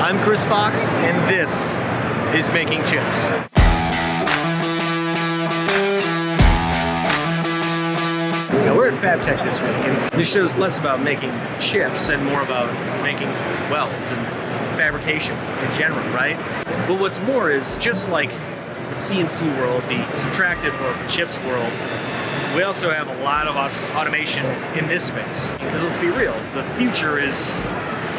I'm Chris Fox, and this is Making Chips. Now we're at FABTECH this week, and this show's less about making chips and more about making welds and fabrication in general, right? But what's more is, just like the CNC world, the subtractive or chips world, we also have a lot of automation in this space. Because let's be real, the future is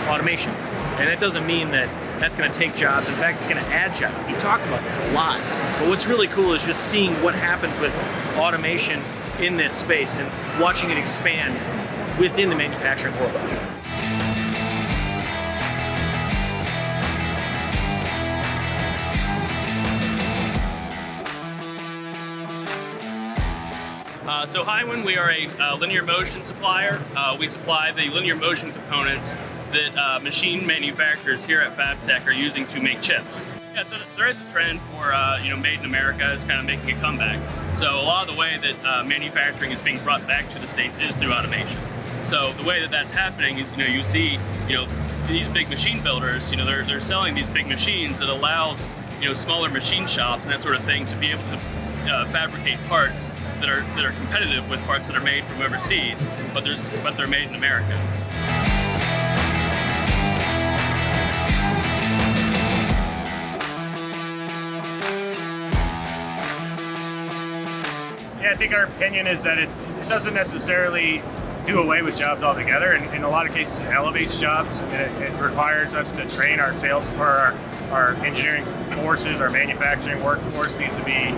automation. And that doesn't mean that that's going to take jobs. In fact, it's going to add jobs. We talked about this a lot. But what's really cool is just seeing what happens with automation in this space and watching it expand within the manufacturing world. So Hywen, we are a linear motion supplier. We supply the linear motion components that machine manufacturers here at FABTECH are using to make chips. Yeah, so there is a trend for made in America is kind of making a comeback. So a lot of the way that manufacturing is being brought back to the States is through automation. So the way that that's happening is, you see, these big machine builders, they're selling these big machines that allows, smaller machine shops and that sort of thing to be able to fabricate parts that are competitive with parts that are made from overseas, but they're made in America. Yeah, I think our opinion is that it doesn't necessarily do away with jobs altogether. In a lot of cases, it elevates jobs, and it requires us to train our sales or our engineering forces, our manufacturing workforce needs to be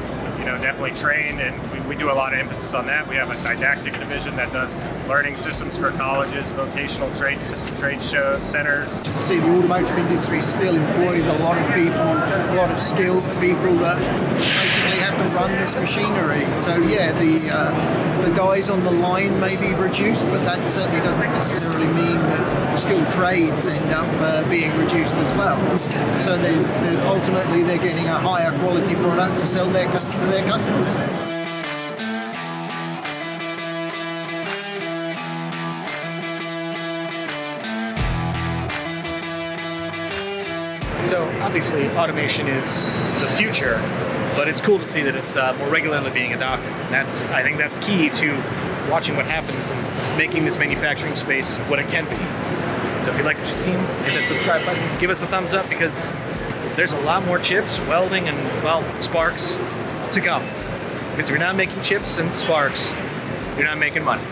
definitely trained, and we do a lot of emphasis on that. We have a didactic division that does learning systems for colleges, vocational trade show centers. See, the automotive industry still employs a lot of people, a lot of skilled people that basically have to run this machinery. So yeah, the guys on the line may be reduced, but that certainly doesn't necessarily mean that skilled trades end up being reduced as well. So ultimately they're getting a higher quality product to sell to their customers. So obviously automation is the future, but it's cool to see that it's more regularly being adopted. And I think that's key to watching what happens and making this manufacturing space what it can be. So if you like what you've seen, hit that subscribe button, give us a thumbs up, because there's a lot more chips, welding, and, well, sparks to come. Because if you're not making chips and sparks, you're not making money.